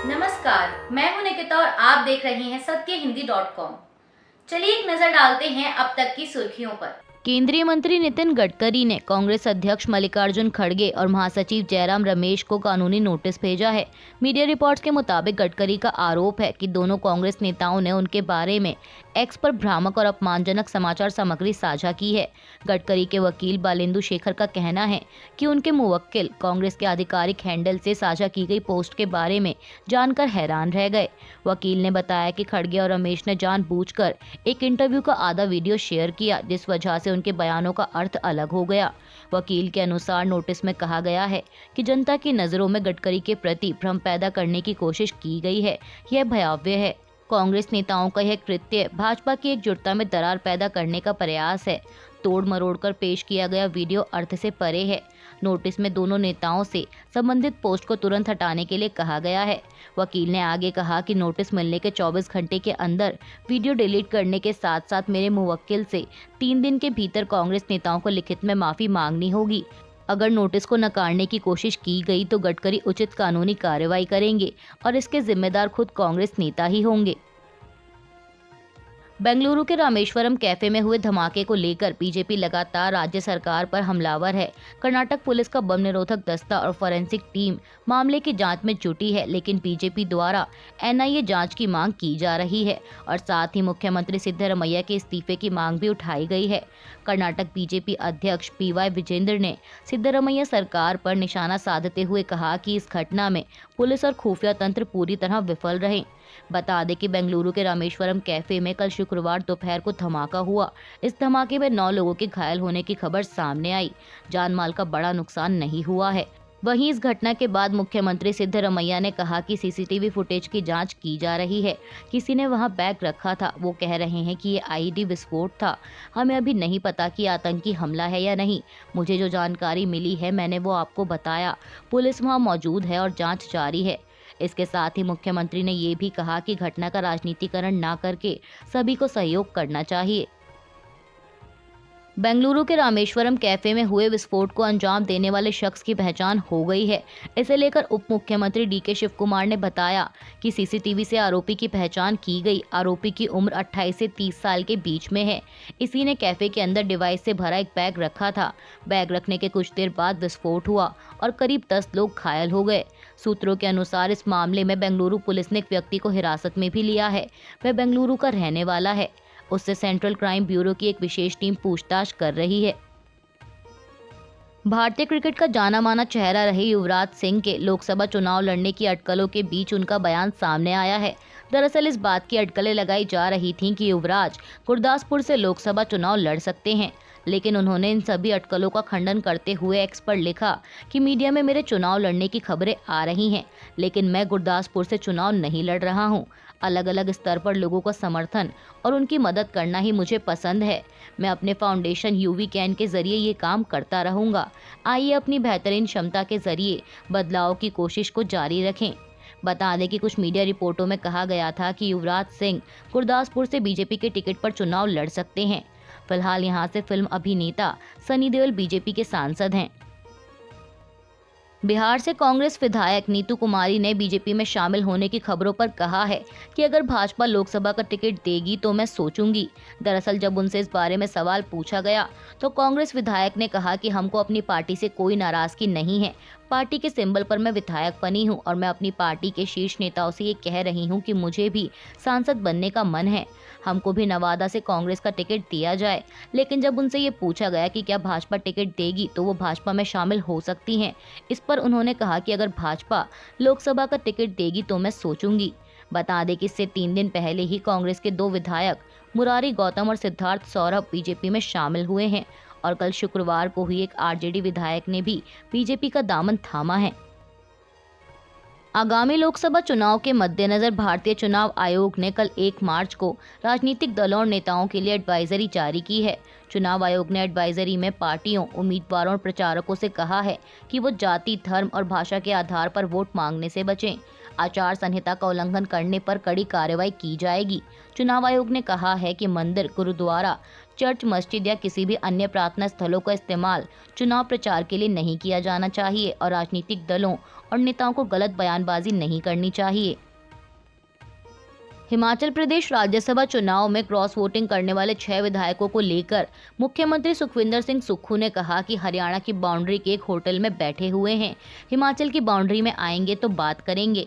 नमस्कार, मैं हूं निकिता और आप देख रहे हैं सत्यहिंदी.com। चलिए एक नजर डालते हैं अब तक की सुर्खियों पर। केंद्रीय मंत्री नितिन गडकरी ने कांग्रेस अध्यक्ष मल्लिकार्जुन खड़गे और महासचिव जयराम रमेश को कानूनी नोटिस भेजा है। मीडिया रिपोर्ट्स के मुताबिक गडकरी का आरोप है कि दोनों कांग्रेस नेताओं ने उनके बारे में एक्स पर भ्रामक और अपमानजनक समाचार सामग्री साझा की है। गडकरी के वकील बालेंदु शेखर का कहना है कि उनके मुवक्किल कांग्रेस के आधिकारिक हैंडल से साझा की गई पोस्ट के बारे में जानकर हैरान रह गए। वकील ने बताया कि खड़गे और रमेश ने जानबूझकर एक इंटरव्यू का आधा वीडियो शेयर किया, जिस वजह से उनके बयानों का अर्थ अलग हो गया। वकील के अनुसार नोटिस में कहा गया है कि जनता की नजरों में गडकरी के प्रति भ्रम पैदा करने की कोशिश की गई है। यह भयावह है। कांग्रेस नेताओं का यह कृत्य भाजपा की एकजुटता में दरार पैदा करने का प्रयास है। तोड़ मरोड़ कर पेश किया गया वीडियो अर्थ से परे है। नोटिस में दोनों नेताओं से संबंधित पोस्ट को तुरंत हटाने के लिए कहा गया है। वकील ने आगे कहा कि नोटिस मिलने के 24 घंटे के अंदर वीडियो डिलीट करने के साथ साथ मेरे मुवक्किल से 3 दिन के भीतर कांग्रेस नेताओं को लिखित में माफी मांगनी होगी। अगर नोटिस को नकारने की कोशिश की गई तो गडकरी उचित कानूनी कार्रवाई करेंगे और इसके जिम्मेदार खुद कांग्रेस नेता ही होंगे। बेंगलुरु के रामेश्वरम कैफे में हुए धमाके को लेकर बीजेपी लगातार राज्य सरकार पर हमलावर है। कर्नाटक पुलिस का बम निरोधक दस्ता और फोरेंसिक टीम मामले की जांच में जुटी है, लेकिन बीजेपी द्वारा एनआईए जांच की मांग की जा रही है और साथ ही मुख्यमंत्री सिद्धरमैया के इस्तीफे की मांग भी उठाई गई है। कर्नाटक बीजेपी अध्यक्ष पीवाई विजेंद्र ने सिद्धरमैया सरकार पर निशाना साधते हुए कहा कि इस घटना में पुलिस और खुफिया तंत्र पूरी तरह विफल रहे। बता दें कि बेंगलुरु के रामेश्वरम कैफे में कल शुक्रवार दोपहर को धमाका हुआ। इस धमाके में 9 लोगों के घायल होने की खबर सामने आई। जान माल का बड़ा नुकसान नहीं हुआ है। वहीं इस घटना के बाद मुख्यमंत्री सिद्धरमैया ने कहा कि सीसीटीवी फुटेज की जांच की जा रही है। किसी ने वहां बैग रखा था। वो कह रहे हैं कि ये आईईडी विस्फोट था। हमें अभी नहीं पता कि आतंकी हमला है या नहीं। मुझे जो जानकारी मिली है मैंने वो आपको बताया। पुलिस वहां मौजूद है और जांच जारी है। इसके साथ ही मुख्यमंत्री ने ये भी कहा कि घटना का राजनीतिकरण न करके सभी को सहयोग करना चाहिए। बेंगलुरु के रामेश्वरम कैफे में हुए विस्फोट को अंजाम देने वाले शख्स की पहचान हो गई है। इसे लेकर उप मुख्यमंत्री डीके शिव कुमार ने बताया कि सीसीटीवी से आरोपी की पहचान की गई। आरोपी की उम्र 28 से 30 साल के बीच में है। इसी ने कैफे के अंदर डिवाइस से भरा एक बैग रखा था। बैग रखने के कुछ देर बाद विस्फोट हुआ और करीब 10 लोग घायल हो गए। सूत्रों के अनुसार इस मामले में बेंगलुरु पुलिस ने एक व्यक्ति को हिरासत में भी लिया है। वह बेंगलुरु का रहने वाला है। उससे सेंट्रल क्राइम ब्यूरो की एक विशेष टीम पूछताछ कर रही है। भारतीय क्रिकेट का जाना माना चेहरा रहे युवराज सिंह के लोकसभा चुनाव लड़ने की अटकलों के बीच उनका बयान सामने आया है। दरअसल इस बात की अटकलें लगाई जा रही थीं कि युवराज गुरदासपुर से लोकसभा चुनाव लड़ सकते हैं, लेकिन उन्होंने इन सभी अटकलों का खंडन करते हुए एक्स पर लिखा कि मीडिया में मेरे चुनाव लड़ने की खबरें आ रही हैं, लेकिन मैं गुरदासपुर से चुनाव नहीं लड़ रहा हूं। अलग अलग स्तर पर लोगों का समर्थन और उनकी मदद करना ही मुझे पसंद है। मैं अपने फाउंडेशन यूवी कैन के जरिए ये काम करता रहूंगा। आइए अपनी बेहतरीन क्षमता के जरिए बदलाव की कोशिश को जारी रखें। बता दें कि कुछ मीडिया रिपोर्टों में कहा गया था कि युवराज सिंह गुरदासपुर से बीजेपी के टिकट पर चुनाव लड़ सकते हैं। फिलहाल यहां से फिल्म अभिनेता सनी देओल बीजेपी के सांसद हैं। बिहार से कांग्रेस विधायक नीतू कुमारी ने बीजेपी में शामिल होने की खबरों पर कहा है कि अगर भाजपा लोकसभा का टिकट देगी तो मैं सोचूंगी। दरअसल जब उनसे इस बारे में सवाल पूछा गया तो कांग्रेस विधायक ने कहा कि हमको अपनी पार्टी से कोई नाराजगी नहीं है। पार्टी के सिंबल पर मैं विधायक बनी हूं और मैं अपनी पार्टी के शीर्ष नेताओं से ये कह रही हूं कि मुझे भी सांसद बनने का मन है। हमको भी नवादा से कांग्रेस का टिकट दिया जाए। लेकिन जब उनसे ये पूछा गया कि क्या भाजपा टिकट देगी तो वो भाजपा में शामिल हो सकती हैं। इस पर उन्होंने कहा कि अगर भाजपा लोकसभा का टिकट देगी तो मैं सोचूंगी। बता दें कि इससे 3 दिन पहले ही कांग्रेस के 2 विधायक मुरारी गौतम और सिद्धार्थ सौरभ बीजेपी में शामिल हुए हैं और कल शुक्रवार को ही एक आरजेडी विधायक ने भी बीजेपी का दामन थामा है। आगामी लोकसभा चुनाव के मद्देनजर भारतीय चुनाव आयोग ने कल 1 मार्च को राजनीतिक दलों और नेताओं के लिए एडवाइजरी जारी की है। चुनाव आयोग ने एडवाइजरी में पार्टियों, उम्मीदवारों और प्रचारकों से कहा है कि वो जाति, धर्म और भाषा के आधार पर वोट मांगने से बचें। आचार संहिता का उल्लंघन करने पर कड़ी कार्रवाई की जाएगी। चुनाव आयोग ने कहा है कि मंदिर, गुरुद्वारा, चर्च, मस्जिद या किसी भी अन्य प्रार्थना स्थलों का इस्तेमाल चुनाव प्रचार के लिए नहीं किया जाना चाहिए और राजनीतिक दलों और नेताओं को गलत बयानबाजी नहीं करनी चाहिए। हिमाचल प्रदेश राज्यसभा चुनाव में क्रॉस वोटिंग करने वाले 6 विधायकों को लेकर मुख्यमंत्री सुखविंदर सिंह सुक्खू ने कहा कि हरियाणा की बाउंड्री के एक होटल में बैठे हुए हैं, हिमाचल की बाउंड्री में आएंगे तो बात करेंगे।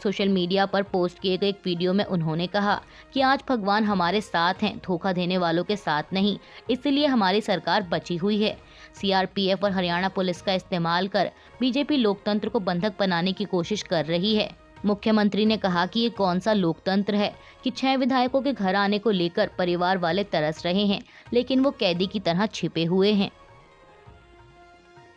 सोशल मीडिया पर पोस्ट किए गए एक वीडियो में उन्होंने कहा कि आज भगवान हमारे साथ हैं, धोखा देने वालों के साथ नहीं, इसलिए हमारी सरकार बची हुई है। सीआरपीएफ और हरियाणा पुलिस का इस्तेमाल कर बीजेपी लोकतंत्र को बंधक बनाने की कोशिश कर रही है। मुख्यमंत्री ने कहा कि ये कौन सा लोकतंत्र है कि 6 विधायकों के घर आने को लेकर परिवार वाले तरस रहे हैं, लेकिन वो कैदी की तरह छिपे हुए हैं।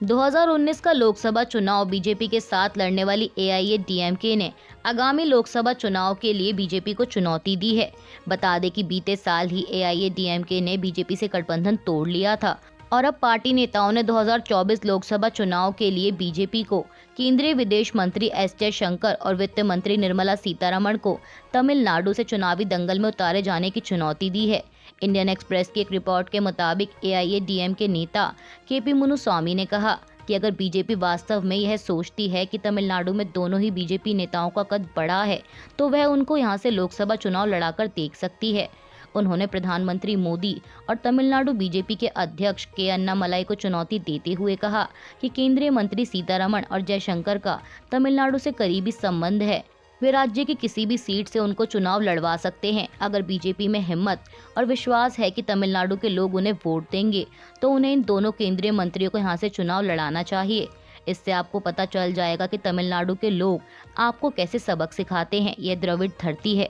2019 का लोकसभा चुनाव बीजेपी के साथ लड़ने वाली एआईएडीएमके ने आगामी लोकसभा चुनाव के लिए बीजेपी को चुनौती दी है। बता दें कि बीते साल ही एआईएडीएमके ने बीजेपी से गठबंधन तोड़ लिया था और अब पार्टी नेताओं ने 2024 लोकसभा चुनाव के लिए बीजेपी को केंद्रीय विदेश मंत्री एस जयशंकर और वित्त मंत्री निर्मला सीतारमण को तमिलनाडु से चुनावी दंगल में उतारे जाने की चुनौती दी है। इंडियन एक्सप्रेस की एक रिपोर्ट के मुताबिक एआईएडीएमके नेता केपी मुनुस्वामी ने कहा कि अगर बीजेपी वास्तव में यह सोचती है कि तमिलनाडु में दोनों ही बीजेपी नेताओं का कद बड़ा है तो वह उनको यहां से लोकसभा चुनाव लड़ाकर देख सकती है। उन्होंने प्रधानमंत्री मोदी और तमिलनाडु बीजेपी के अध्यक्ष के अन्नामलाई को चुनौती देते हुए कहा कि केंद्रीय मंत्री सीतारमण और जयशंकर का तमिलनाडु से करीबी संबंध है, वे राज्य की किसी भी सीट से उनको चुनाव लड़वा सकते हैं। अगर बीजेपी में हिम्मत और विश्वास है कि तमिलनाडु के लोग उन्हें वोट देंगे तो उन्हें इन दोनों केंद्रीय मंत्रियों को यहाँ से चुनाव लड़ाना चाहिए। इससे आपको पता चल जाएगा कि तमिलनाडु के लोग आपको कैसे सबक सिखाते हैं। यह द्रविड़ धरती है।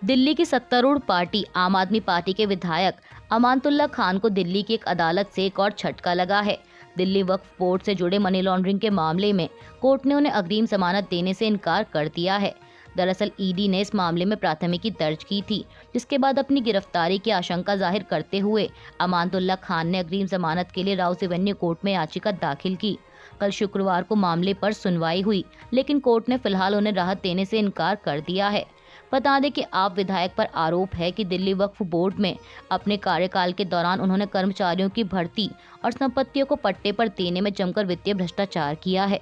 दिल्ली की सत्तारूढ़ पार्टी आम आदमी पार्टी के विधायक अमानतुल्लाह खान को दिल्ली की एक अदालत से एक और झटका लगा है। दिल्ली वक्फ बोर्ड से जुड़े मनी लॉन्ड्रिंग के मामले में कोर्ट ने उन्हें अग्रिम जमानत देने से इनकार कर दिया है। दरअसल ईडी ने इस मामले में प्राथमिकी दर्ज की थी, जिसके बाद अपनी गिरफ्तारी की आशंका जाहिर करते हुए अमानतुल्लाह खान ने अग्रिम जमानत के लिए राउस एवेन्यू कोर्ट में याचिका दाखिल की। कल शुक्रवार को मामले पर सुनवाई हुई, लेकिन कोर्ट ने फिलहाल उन्हें राहत देने से इनकार कर दिया है। बता दें कि आप विधायक पर आरोप है कि दिल्ली वक्फ बोर्ड में अपने कार्यकाल के दौरान उन्होंने कर्मचारियों की भर्ती और संपत्तियों को पट्टे पर देने में जमकर वित्तीय भ्रष्टाचार किया है।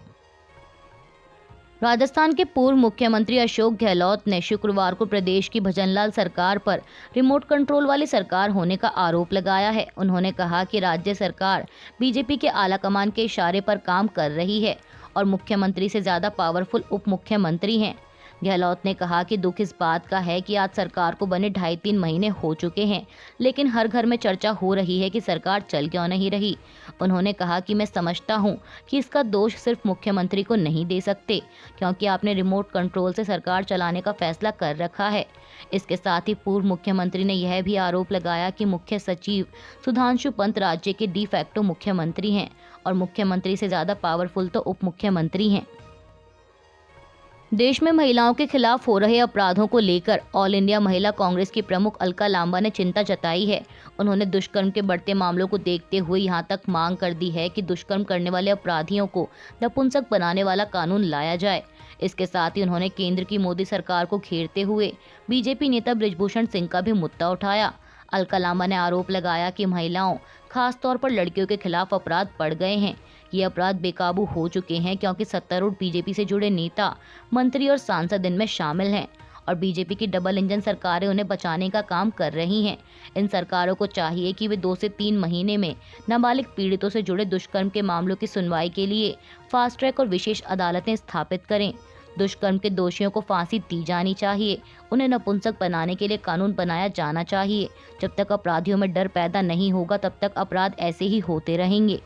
राजस्थान के पूर्व मुख्यमंत्री अशोक गहलोत ने शुक्रवार को प्रदेश की भजनलाल सरकार पर रिमोट कंट्रोल वाली सरकार होने का आरोप लगाया है। उन्होंने कहा कि राज्य सरकार बीजेपी के आलाकमान के इशारे पर काम कर रही है और मुख्यमंत्री से ज्यादा पावरफुल उप मुख्यमंत्री हैं। गहलोत ने कहा कि दुख इस बात का है कि आज सरकार को बने 2.5-3 महीने हो चुके हैं, लेकिन हर घर में चर्चा हो रही है कि सरकार चल क्यों नहीं रही। उन्होंने कहा कि मैं समझता हूं कि इसका दोष सिर्फ मुख्यमंत्री को नहीं दे सकते, क्योंकि आपने रिमोट कंट्रोल से सरकार चलाने का फैसला कर रखा है। इसके साथ ही पूर्व मुख्यमंत्री ने यह भी आरोप लगाया कि मुख्य सचिव सुधांशु पंत राज्य के डी फैक्टो मुख्यमंत्री हैं और मुख्यमंत्री से ज्यादा पावरफुल तो उप मुख्यमंत्री हैं। देश में महिलाओं के खिलाफ हो रहे अपराधों को लेकर ऑल इंडिया महिला कांग्रेस की प्रमुख अलका लांबा ने चिंता जताई है। उन्होंने दुष्कर्म के बढ़ते मामलों को देखते हुए यहां तक मांग कर दी है कि दुष्कर्म करने वाले अपराधियों को नपुंसक बनाने वाला कानून लाया जाए। इसके साथ ही उन्होंने केंद्र की मोदी सरकार को घेरते हुए बीजेपी नेता बृजभूषण सिंह का भी मुद्दा उठाया। अलका लांबा ने आरोप लगाया कि महिलाओं, खासतौर पर लड़कियों के खिलाफ अपराध बढ़ गए हैं। ये अपराध बेकाबू हो चुके हैं क्योंकि सत्तारूढ़ बीजेपी से जुड़े नेता, मंत्री और सांसद इनमें शामिल हैं और बीजेपी की डबल इंजन सरकारें उन्हें बचाने का काम कर रही हैं। इन सरकारों को चाहिए कि वे 2 से 3 महीने में नाबालिग पीड़ितों से जुड़े दुष्कर्म के मामलों की सुनवाई के लिए फास्ट ट्रैक और विशेष अदालतें स्थापित करें। दुष्कर्म के दोषियों को फांसी दी जानी चाहिए। उन्हें नपुंसक बनाने के लिए कानून बनाया जाना चाहिए। जब तक अपराधियों में डर पैदा नहीं होगा तब तक अपराध ऐसे ही होते रहेंगे।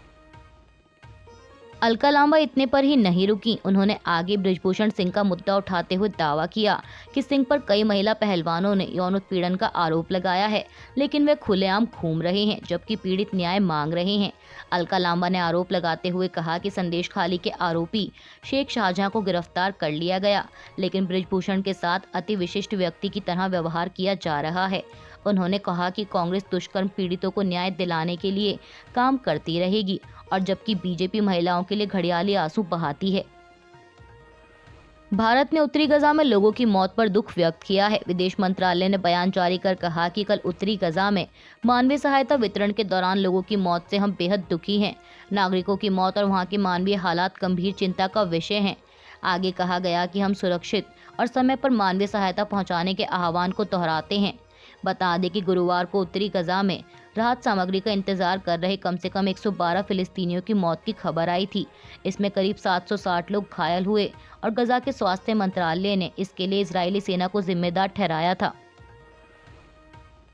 अलका लांबा इतने पर ही नहीं रुकी। उन्होंने आगे बृजभूषण सिंह का मुद्दा उठाते हुए दावा किया कि सिंह पर कई महिला पहलवानों ने यौन उत्पीड़न का आरोप लगाया है, लेकिन वे खुलेआम घूम रहे हैं जबकि पीड़ित न्याय मांग रहे हैं। अलका लांबा ने आरोप लगाते हुए कहा कि संदेश खाली के आरोपी शेख शाहजहां को गिरफ्तार कर लिया गया, लेकिन बृजभूषण के साथ अति विशिष्ट व्यक्ति की तरह व्यवहार किया जा रहा है। उन्होंने कहा कि कांग्रेस दुष्कर्म पीड़ितों को न्याय दिलाने के लिए काम करती रहेगी और जबकि बीजेपी महिलाओं के लिए घड़ियाली आंसू बहाती है। भारत ने उत्तरी गजा में लोगों की मौत पर दुख व्यक्त किया है। विदेश मंत्रालय ने बयान जारी कर कहा कि कल उत्तरी गजा में मानवीय सहायता वितरण के दौरान लोगों की मौत से हम बेहद दुखी हैं। नागरिकों की मौत और वहां के मानवीय हालात गंभीर चिंता का विषय हैं। आगे कहा गया कि हम सुरक्षित और समय पर मानवीय सहायता पहुंचाने के आह्वान को दोहराते हैं। बता दें कि गुरुवार को उत्तरी गजा में राहत सामग्री का इंतजार कर रहे कम से कम 112 फिलिस्तीनियों की मौत की खबर आई थी। इसमें करीब 760 लोग घायल हुए और गजा के स्वास्थ्य मंत्रालय ने इसके लिए इजरायली सेना को जिम्मेदार ठहराया था।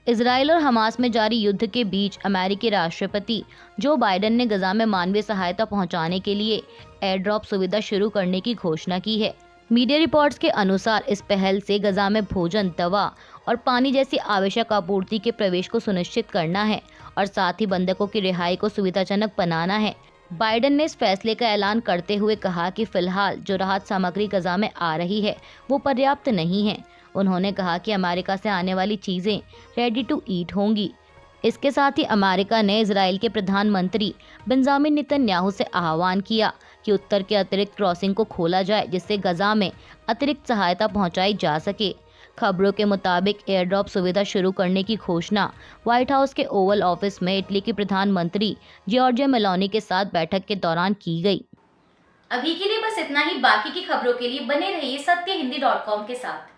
इजरायल और हमास में जारी युद्ध के बीच अमेरिकी राष्ट्रपति जो बाइडेन ने गजा में मानवीय सहायता पहुंचाने के लिए एयर ड्रॉप सुविधा शुरू करने की घोषणा की है। मीडिया रिपोर्ट्स के अनुसार इस पहल से गजा में भोजन, दवा और पानी जैसी आवश्यक आपूर्ति के प्रवेश को सुनिश्चित करना है और साथ ही बंधकों की रिहाई को सुविधाजनक बनाना है। बाइडेन ने इस फैसले का ऐलान करते हुए कहा कि फिलहाल जो राहत सामग्री गजा में आ रही है वो पर्याप्त नहीं है। उन्होंने कहा कि अमेरिका से आने वाली चीज़ें रेडी टू ईट होंगी। इसके साथ ही अमेरिका ने इजराइल के प्रधानमंत्री बेंजामिन नेतन्याहू से आह्वान किया कि उत्तर के अतिरिक्त क्रॉसिंग को खोला जाए जिससे गजा में अतिरिक्त सहायता पहुंचाई जा सके। खबरों के मुताबिक एयर ड्रॉप सुविधा शुरू करने की घोषणा व्हाइट हाउस के ओवल ऑफिस में इटली की प्रधानमंत्री जॉर्जिया मेलोनी के साथ बैठक के दौरान की गई। अभी के लिए बस इतना ही। बाकी की खबरों के लिए बने रहिए सत्यहिंदी.com के साथ।